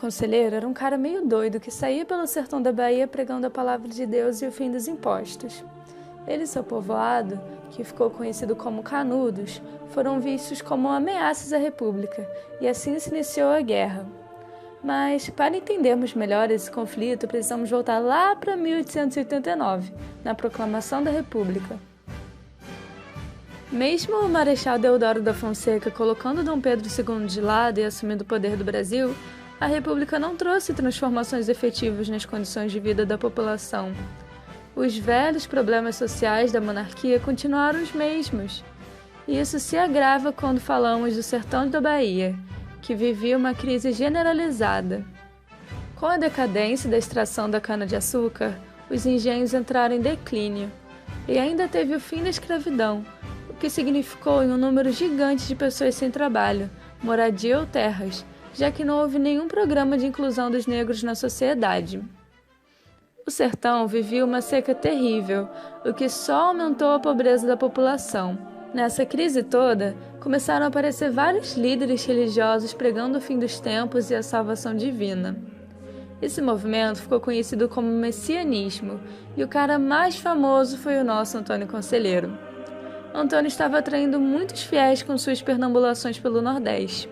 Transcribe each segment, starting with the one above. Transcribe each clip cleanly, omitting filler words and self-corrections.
Conselheiro era um cara meio doido que saía pelo sertão da Bahia pregando a palavra de Deus e o fim dos impostos. Ele e seu povoado, que ficou conhecido como Canudos, foram vistos como ameaças à República, e assim se iniciou a guerra. Mas, para entendermos melhor esse conflito, precisamos voltar lá para 1889, na proclamação da República. Mesmo o Marechal Deodoro da Fonseca colocando Dom Pedro II de lado e assumindo o poder do Brasil, a República não trouxe transformações efetivas nas condições de vida da população. Os velhos problemas sociais da monarquia continuaram os mesmos. E isso se agrava quando falamos do sertão da Bahia, que vivia uma crise generalizada. Com a decadência da extração da cana-de-açúcar, os engenhos entraram em declínio, e ainda teve o fim da escravidão, o que significou um número gigante de pessoas sem trabalho, moradia ou terras, já que não houve nenhum programa de inclusão dos negros na sociedade. O sertão vivia uma seca terrível, o que só aumentou a pobreza da população. Nessa crise toda, começaram a aparecer vários líderes religiosos pregando o fim dos tempos e a salvação divina. Esse movimento ficou conhecido como messianismo, e o cara mais famoso foi o nosso Antônio Conselheiro. Antônio estava atraindo muitos fiéis com suas perambulações pelo Nordeste.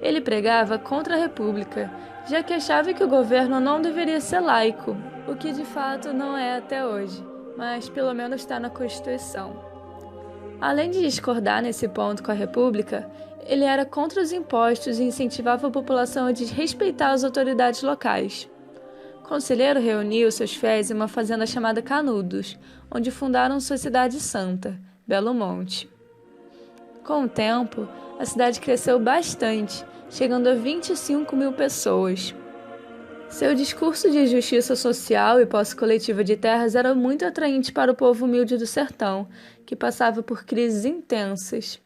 Ele pregava contra a República, já que achava que o governo não deveria ser laico, o que de fato não é até hoje, mas pelo menos está na Constituição. Além de discordar nesse ponto com a República, ele era contra os impostos e incentivava a população a desrespeitar as autoridades locais. O Conselheiro reuniu seus fiéis em uma fazenda chamada Canudos, onde fundaram sua cidade santa, Belo Monte. Com o tempo, a cidade cresceu bastante, chegando a 25 mil pessoas. Seu discurso de justiça social e posse coletiva de terras era muito atraente para o povo humilde do sertão, que passava por crises intensas.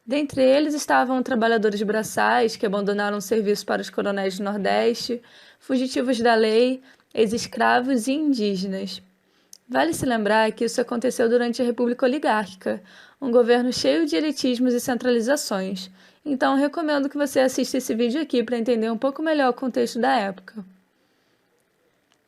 Dentre eles estavam trabalhadores braçais, que abandonaram o serviço para os coronéis do Nordeste, fugitivos da lei, ex-escravos e indígenas. Vale se lembrar que isso aconteceu durante a República Oligárquica, um governo cheio de elitismos e centralizações. Então, recomendo que você assista esse vídeo aqui para entender um pouco melhor o contexto da época.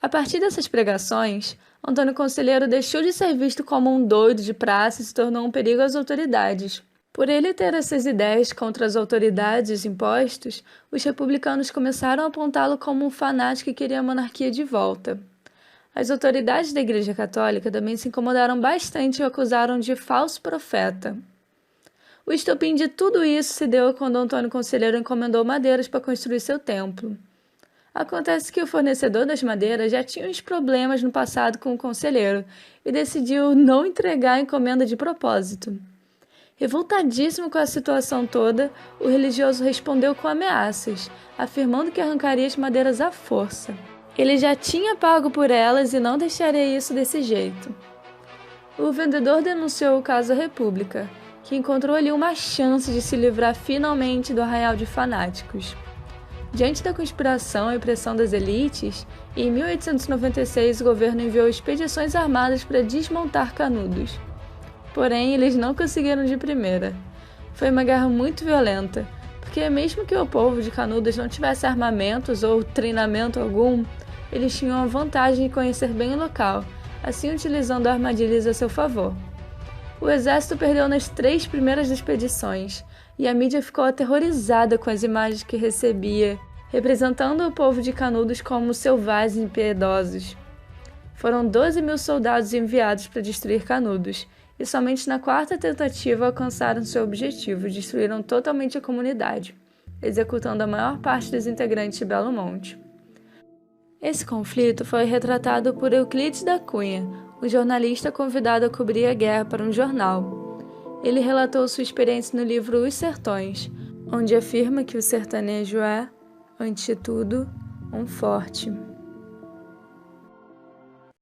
A partir dessas pregações, Antônio Conselheiro deixou de ser visto como um doido de praça e se tornou um perigo às autoridades. Por ele ter essas ideias contra as autoridades e os impostos, os republicanos começaram a apontá-lo como um fanático que queria a monarquia de volta. As autoridades da Igreja Católica também se incomodaram bastante e o acusaram de falso profeta. O estopim de tudo isso se deu quando Antônio Conselheiro encomendou madeiras para construir seu templo. Acontece que o fornecedor das madeiras já tinha uns problemas no passado com o conselheiro e decidiu não entregar a encomenda de propósito. Revoltadíssimo com a situação toda, o religioso respondeu com ameaças, afirmando que arrancaria as madeiras à força. Ele já tinha pago por elas e não deixaria isso desse jeito. O vendedor denunciou o caso à República, que encontrou ali uma chance de se livrar finalmente do arraial de fanáticos. Diante da conspiração e pressão das elites, em 1896 o governo enviou expedições armadas para desmontar Canudos. Porém, eles não conseguiram de primeira. Foi uma guerra muito violenta, porque mesmo que o povo de Canudos não tivesse armamentos ou treinamento algum, eles tinham a vantagem de conhecer bem o local, assim utilizando armadilhas a seu favor. O exército perdeu nas 3 primeiras expedições, e a mídia ficou aterrorizada com as imagens que recebia, representando o povo de Canudos como selvagens e impiedosos. Foram 12 mil soldados enviados para destruir Canudos, e somente na 4ª tentativa alcançaram seu objetivo, destruíram totalmente a comunidade, executando a maior parte dos integrantes de Belo Monte. Esse conflito foi retratado por Euclides da Cunha, um jornalista convidado a cobrir a guerra para um jornal. Ele relatou sua experiência no livro Os Sertões, onde afirma que o sertanejo é, ante tudo, um forte.